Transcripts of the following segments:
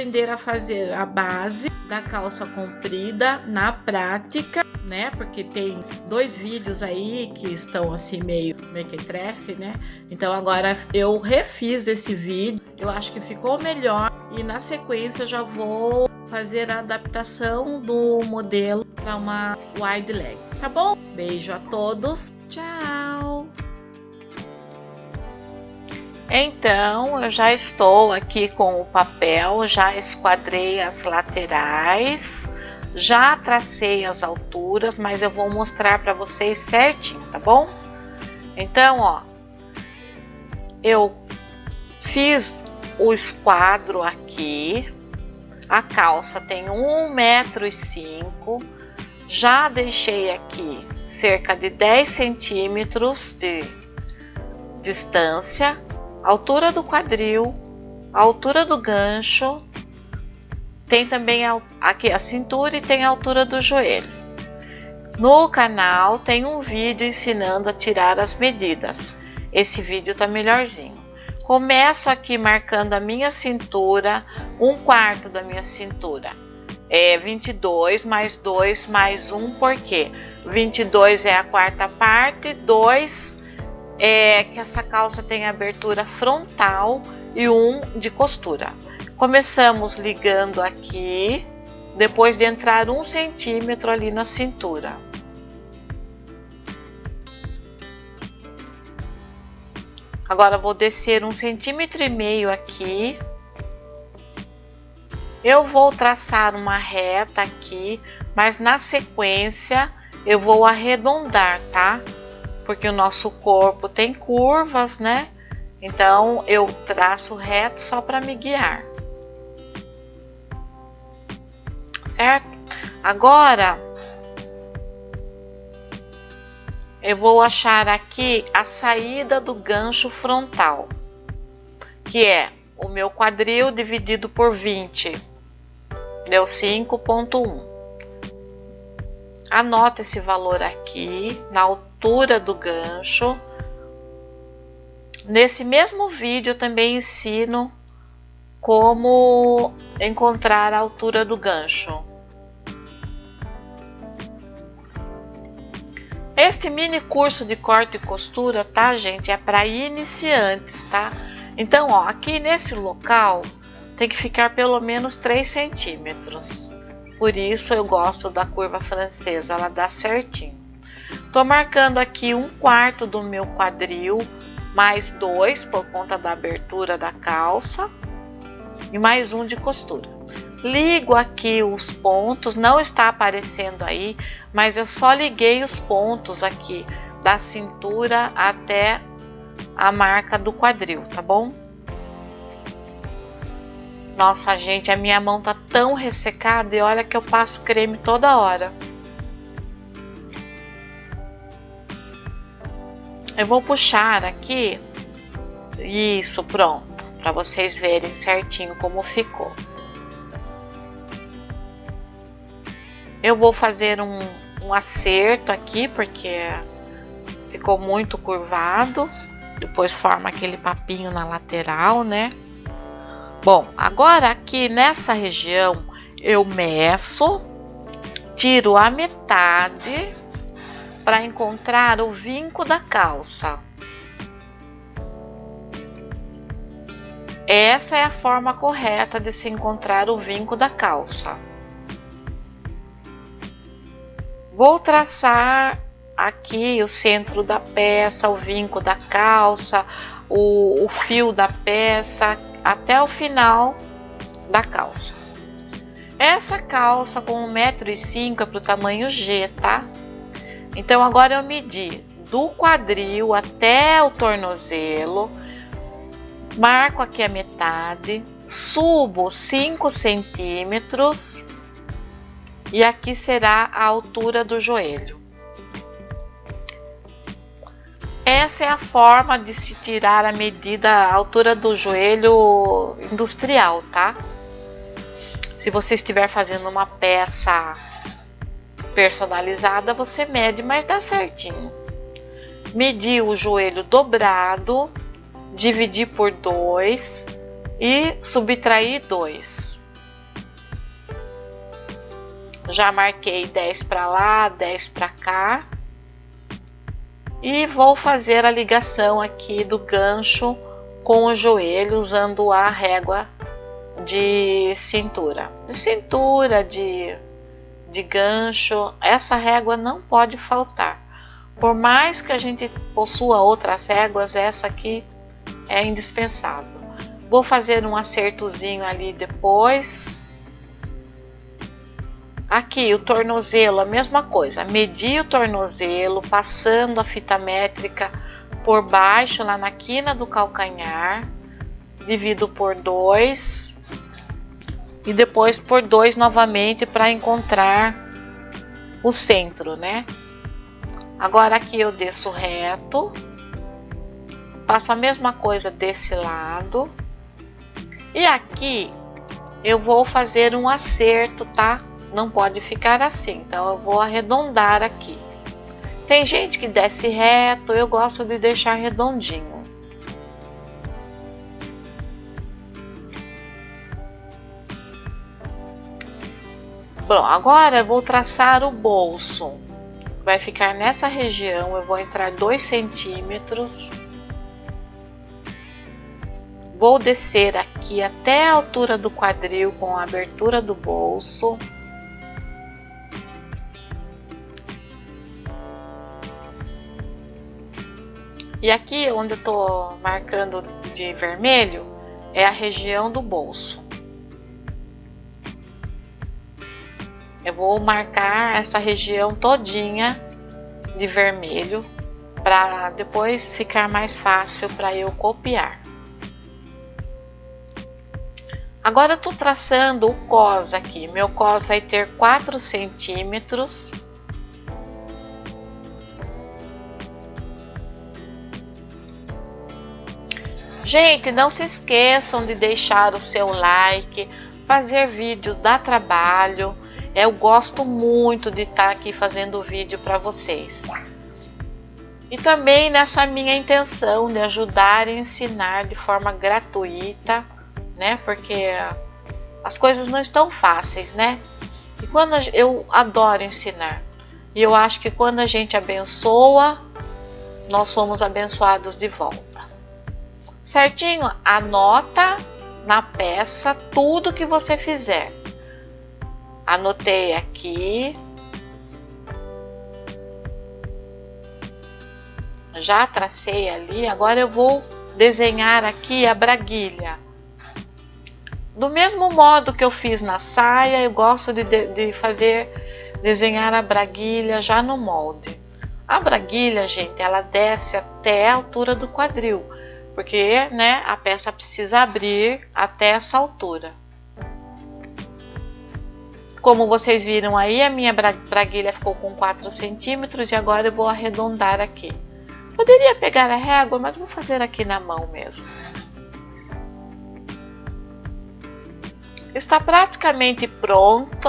aprender a fazer a base da calça comprida na prática, né? Porque tem 2 vídeos aí que estão assim meio mequetrefe, né? Então agora eu refiz esse vídeo, eu acho que ficou melhor e na sequência já vou fazer a adaptação do modelo para uma wide leg, tá bom? Beijo a todos, tchau! Então, eu já estou aqui com o papel, já esquadrei as laterais, já tracei as alturas, mas eu vou mostrar para vocês certinho, tá bom? Então, ó, eu fiz o esquadro aqui, a calça tem 1,05 m, já deixei aqui cerca de 10 centímetros de distância, altura do quadril, altura do gancho, tem também aqui a cintura e tem a altura do joelho. No canal tem um vídeo ensinando a tirar as medidas, esse vídeo tá melhorzinho. Começo aqui marcando a minha cintura, 1/4 da minha cintura. É 22 mais 2 mais 1, porque 22 é a 4ª parte, 2 é que essa calça tem abertura frontal e 1 de costura. Começamos ligando aqui, depois de entrar 1 centímetro ali na cintura. Agora vou descer 1,5 centímetro aqui. Eu vou traçar uma reta aqui, mas na sequência eu vou arredondar, tá? Porque o nosso corpo tem curvas, né? Então eu traço reto só para me guiar. Certo? Agora eu vou achar aqui a saída do gancho frontal, que é o meu quadril dividido por 20, deu 5,1. Anota esse valor aqui na altura do gancho. Nesse mesmo vídeo eu também ensino como encontrar a altura do gancho. Este mini curso de corte e costura, tá, gente? É para iniciantes, tá? Então, ó, aqui nesse local tem que ficar pelo menos 3 centímetros. Por isso eu gosto da curva francesa, ela dá certinho. Tô marcando aqui 1/4 do meu quadril, mais 2 por conta da abertura da calça e mais 1 de costura. Ligo aqui os pontos, não está aparecendo aí, mas eu só liguei os pontos aqui da cintura até a marca do quadril, tá bom? Nossa, gente, a minha mão tá tão ressecada e olha que eu passo creme toda hora. Eu vou puxar aqui, isso, pronto, para vocês verem certinho como ficou. Eu vou fazer um acerto aqui, porque ficou muito curvado. Depois forma aquele papinho na lateral, né? Bom, agora aqui nessa região eu meço, tiro a metade para encontrar o vinco da calça. Essa é a forma correta de se encontrar o vinco da calça. Vou traçar aqui o centro da peça, o vinco da calça, o fio da peça, até o final da calça. Essa calça com 1,5 m é para o tamanho G, tá? Então agora eu medi do quadril até o tornozelo, marco aqui a metade, subo 5 centímetros e aqui será a altura do joelho. Essa é a forma de se tirar a medida, a altura do joelho industrial, tá? Se você estiver fazendo uma peça personalizada, você mede, mas dá certinho. Medir o joelho dobrado, dividir por 2 e subtrair 2. Já marquei 10 para lá, 10 para cá. E vou fazer a ligação aqui do gancho com o joelho usando a régua de cintura. De gancho, essa régua não pode faltar. Por mais que a gente possua outras réguas, essa aqui é indispensável. Vou fazer um acertozinho ali depois. Aqui o tornozelo, a mesma coisa. Medir o tornozelo, passando a fita métrica por baixo, lá na quina do calcanhar. Divido por 2. E depois por 2 novamente para encontrar o centro, né? Agora aqui eu desço reto. Faço a mesma coisa desse lado. E aqui eu vou fazer um acerto, tá? Não pode ficar assim, então eu vou arredondar aqui. Tem gente que desce reto, eu gosto de deixar redondinho. Bom, agora eu vou traçar o bolso. Vai ficar nessa região, eu vou entrar 2 centímetros. Vou descer aqui até a altura do quadril com a abertura do bolso. E aqui onde eu tô marcando de vermelho é a região do bolso. Eu vou marcar essa região todinha de vermelho para depois ficar mais fácil para eu copiar. Agora eu tô traçando o cos aqui. Meu cos vai ter 4 centímetros. Gente, não se esqueçam de deixar o seu like, fazer vídeos dá trabalho. Eu gosto muito de estar aqui fazendo vídeo para vocês. E também nessa minha intenção de ajudar e ensinar de forma gratuita, né? Porque as coisas não estão fáceis, né? E quando eu adoro ensinar. E eu acho que quando a gente abençoa, nós somos abençoados de volta. Certinho? Anota na peça tudo que você fizer. Anotei aqui. Já tracei ali. Agora eu vou desenhar aqui a braguilha. Do mesmo modo que eu fiz na saia, eu gosto de desenhar a braguilha já no molde. A braguilha, gente, ela desce até a altura do quadril. Porque, né, a peça precisa abrir até essa altura. Como vocês viram aí, a minha braguilha ficou com 4 centímetros e agora eu vou arredondar aqui. Poderia pegar a régua, mas vou fazer aqui na mão mesmo. Está praticamente pronto,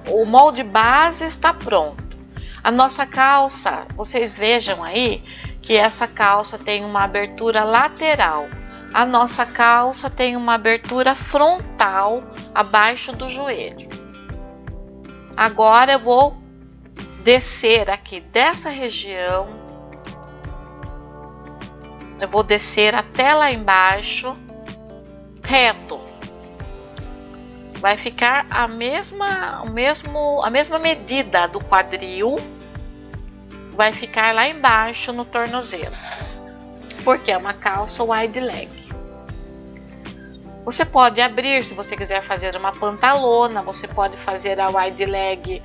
o molde base está pronto. A nossa calça, vocês vejam aí, que essa calça tem uma abertura lateral. A nossa calça tem uma abertura frontal abaixo do joelho. Agora eu vou descer aqui dessa região. Eu vou descer até lá embaixo, reto. Vai ficar a mesma medida do quadril. Vai ficar lá embaixo no tornozelo, porque é uma calça wide leg. Você pode abrir, se você quiser fazer uma pantalona, você pode fazer a wide leg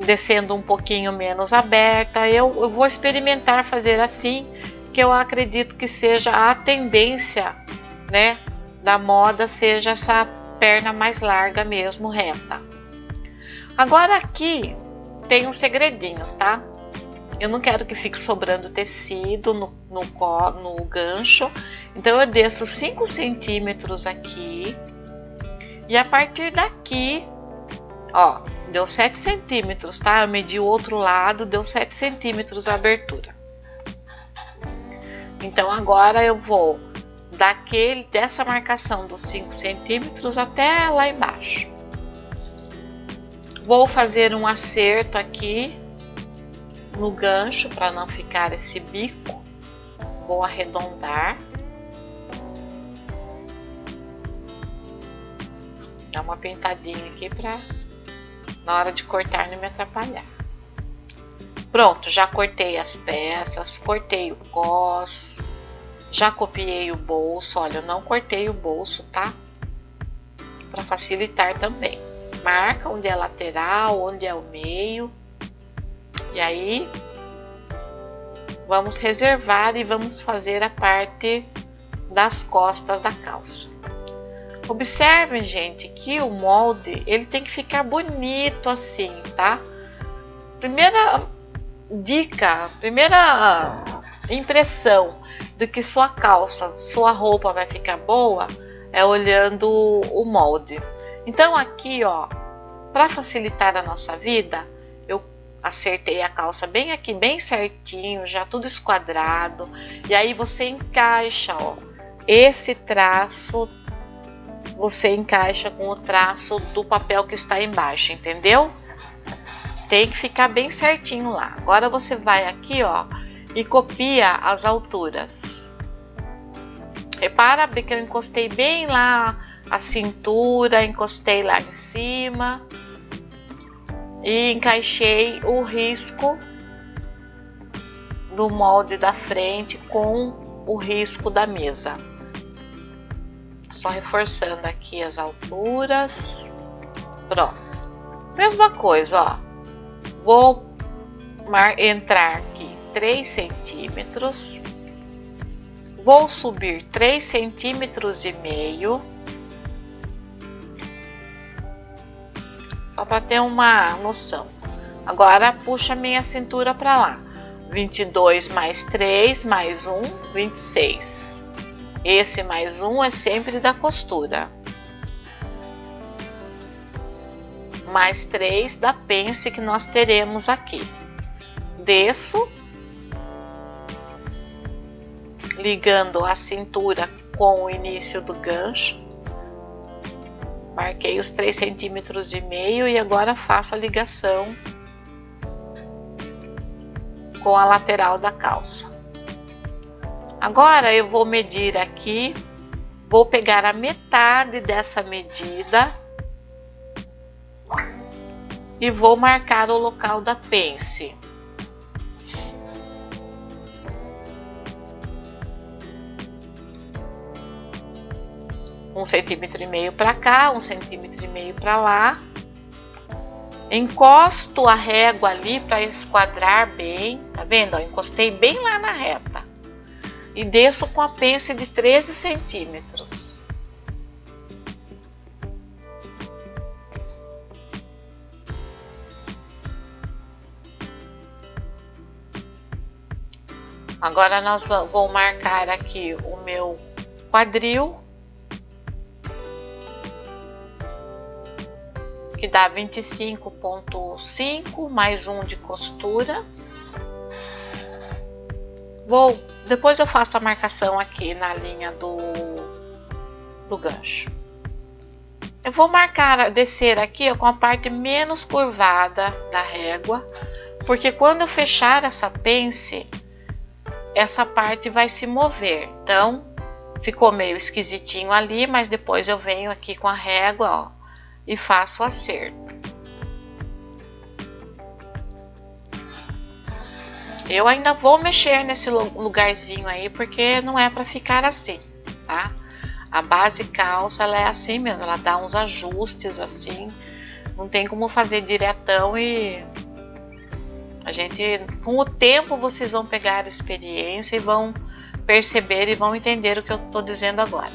descendo um pouquinho menos aberta. Eu vou experimentar fazer assim, que eu acredito que seja a tendência, né, da moda, seja essa perna mais larga mesmo, reta. Agora aqui tem um segredinho, tá? Eu não quero que fique sobrando tecido no gancho. Então eu desço 5 centímetros aqui. E a partir daqui, ó, deu 7 centímetros, tá? Eu medi o outro lado, deu 7 centímetros a abertura. Então agora eu vou dessa marcação dos 5 centímetros até lá embaixo. Vou fazer um acerto aqui no gancho para não ficar esse bico. Vou arredondar. Dar uma pintadinha aqui para na hora de cortar não me atrapalhar. Pronto, já cortei as peças, cortei o cós, já copiei o bolso. Olha, eu não cortei o bolso, tá? Para facilitar também. Marca onde é lateral, onde é o meio. E aí, vamos reservar e vamos fazer a parte das costas da calça. Observem, gente, que o molde, ele tem que ficar bonito assim, tá? Primeira dica, primeira impressão de que sua calça, sua roupa vai ficar boa é olhando o molde. Então aqui, ó, para facilitar a nossa vida, eu acertei a calça bem aqui, bem certinho, já tudo esquadrado. E aí você encaixa, ó, esse traço, você encaixa com o traço do papel que está embaixo, entendeu? Tem que ficar bem certinho lá. Agora você vai aqui, ó, e copia as alturas. Repara que eu encostei bem lá a cintura, encostei lá em cima e encaixei o risco do molde da frente com o risco da mesa. Só reforçando aqui as alturas. Pronto. Mesma coisa, ó. Vou entrar aqui 3 centímetros. Vou subir 3,5 centímetros. Só para ter uma noção. Agora puxa minha cintura para lá. 22 mais 3 mais 1, 26. Esse mais 1 é sempre da costura. Mais 3 da pence que nós teremos aqui. Desço, ligando a cintura com o início do gancho. Marquei os 3,5 centímetros e agora faço a ligação com a lateral da calça. Agora eu vou medir aqui, vou pegar a metade dessa medida e vou marcar o local da pence. Um centímetro e meio para cá, 1,5 centímetro para lá. Encosto a régua ali para esquadrar bem, tá vendo? Ó, encostei bem lá na reta. E desço com a pence de 13 centímetros. Agora nós vamos marcar aqui o meu quadril, que dá 25,5 mais 1 de costura. Depois eu faço a marcação aqui na linha do gancho. Eu vou descer aqui ó, com a parte menos curvada da régua, porque quando eu fechar essa pence, essa parte vai se mover. Então, ficou meio esquisitinho ali, mas depois eu venho aqui com a régua, ó, e faço o acerto. Eu ainda vou mexer nesse lugarzinho aí, porque não é para ficar assim, tá? A base calça, ela é assim mesmo, ela dá uns ajustes assim, não tem como fazer diretão e a gente, com o tempo, vocês vão pegar a experiência e vão perceber e vão entender o que eu tô dizendo agora.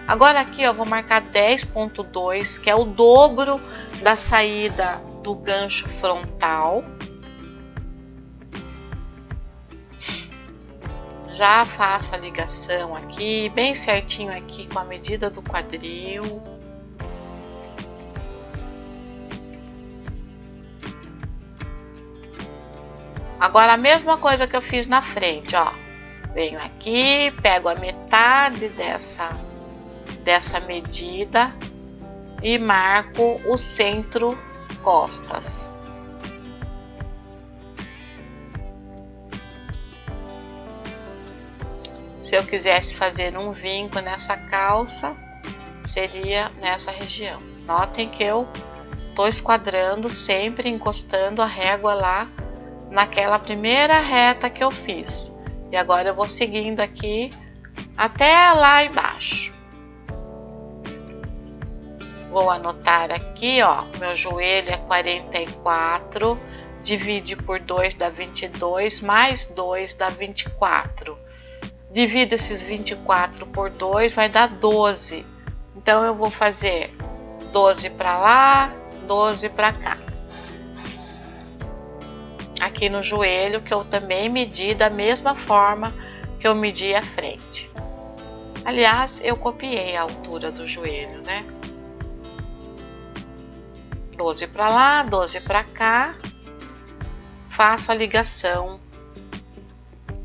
Agora aqui, ó, vou marcar 10,2, que é o dobro da saída do gancho frontal. Já faço a ligação aqui, bem certinho aqui com a medida do quadril. Agora a mesma coisa que eu fiz na frente, ó. Venho aqui, pego a metade dessa medida e marco o centro costas. Se eu quisesse fazer um vinco nessa calça, seria nessa região. Notem que eu tô esquadrando, sempre encostando a régua lá naquela primeira reta que eu fiz. E agora eu vou seguindo aqui até lá embaixo. Vou anotar aqui, ó, meu joelho é 44, divide por 2 dá 22, mais 2 dá 24. Divido esses 24 por 2, vai dar 12. Então, eu vou fazer 12 para lá, 12 para cá. Aqui no joelho, que eu também medi da mesma forma que eu medi a frente. Aliás, eu copiei a altura do joelho, né? 12 para lá, 12 para cá. Faço a ligação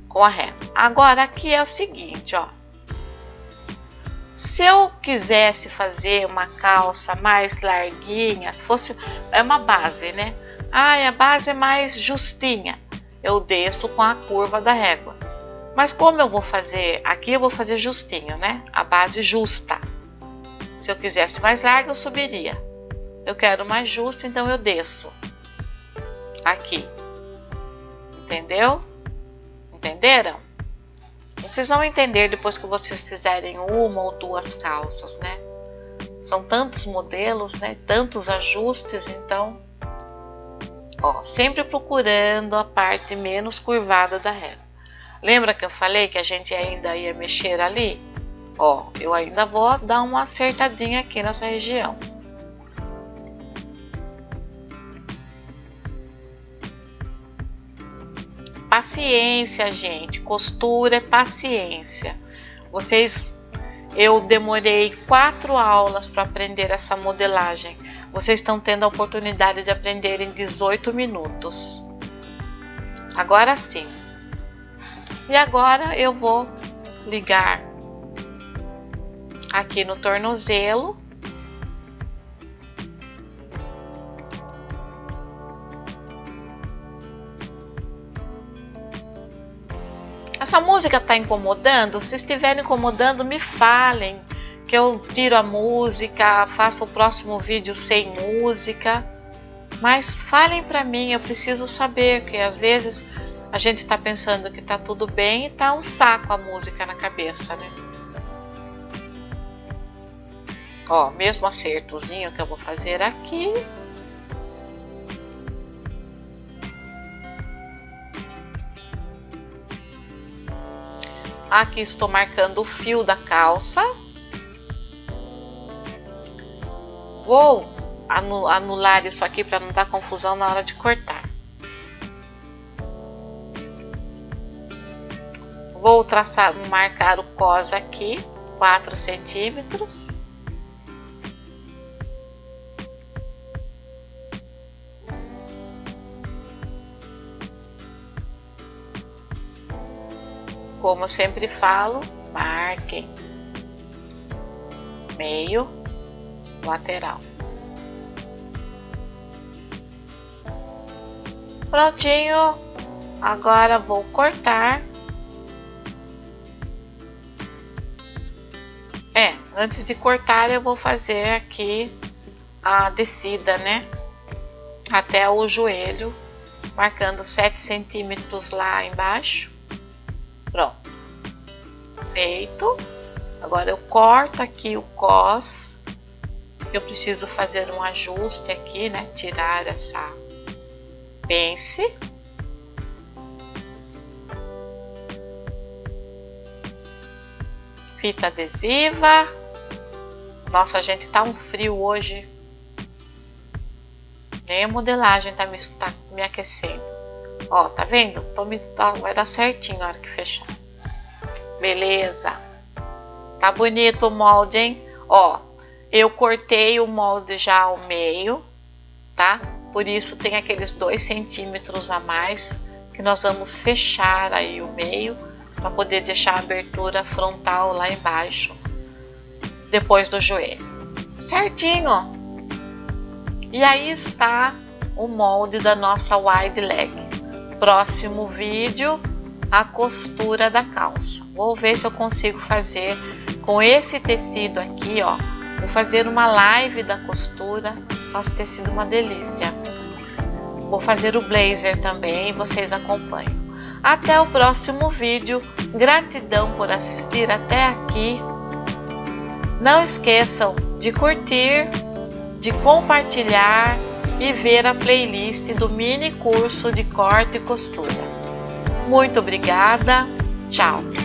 com a reta. Agora, aqui é o seguinte, ó. Se eu quisesse fazer uma calça mais larguinha, se fosse uma base, né? Ah, a base é mais justinha. Eu desço com a curva da régua. Mas como eu vou fazer aqui, eu vou fazer justinho, né? A base justa. Se eu quisesse mais larga, eu subiria. Eu quero mais justo, então eu desço. Aqui. Entendeu? Entenderam? Vocês vão entender depois que vocês fizerem uma ou duas calças, né? São tantos modelos, né? Tantos ajustes, então, ó, sempre procurando a parte menos curvada da régua. Lembra que eu falei que a gente ainda ia mexer ali? Ó, eu ainda vou dar uma acertadinha aqui nessa região. Paciência, gente. Costura é paciência. Eu demorei 4 aulas para aprender essa modelagem. Vocês estão tendo a oportunidade de aprender em 18 minutos. Agora sim. E agora eu vou ligar aqui no tornozelo. Essa música está incomodando? Se estiver incomodando, me falem, que eu tiro a música, faço o próximo vídeo sem música. Mas falem para mim, eu preciso saber, porque às vezes a gente está pensando que está tudo bem e está um saco a música na cabeça, né? Ó, mesmo acertozinho que eu vou fazer aqui. Aqui estou marcando o fio da calça. Vou anular isso aqui para não dar confusão na hora de cortar. Vou marcar o cos aqui, 4 centímetros. Como eu sempre falo, marquem meio lateral. Prontinho, agora vou cortar. Antes de cortar eu vou fazer aqui a descida, né? Até o joelho, marcando 7 centímetros lá embaixo. Pronto. Feito. Agora eu corto aqui o cos. Eu preciso fazer um ajuste aqui, né? Tirar essa pence. Fita adesiva. Nossa, gente, tá um frio hoje. Nem a modelagem tá me aquecendo. Ó, tá vendo? Vai dar certinho na hora que fechar. Beleza. Tá bonito o molde, hein? Ó, eu cortei o molde já ao meio, tá? Por isso tem aqueles 2 centímetros a mais que nós vamos fechar aí o meio para poder deixar a abertura frontal lá embaixo, depois do joelho. Certinho! E aí está o molde da nossa wide leg. Próximo vídeo, a costura da calça. Vou ver se eu consigo fazer com esse tecido aqui, ó. Vou fazer uma live da costura. Nossa, ter sido uma delícia. Vou fazer o blazer também, vocês acompanham. Até o próximo vídeo. Gratidão por assistir até aqui. Não esqueçam de curtir, de compartilhar e ver a playlist do mini curso de corte e costura. Muito obrigada. Tchau.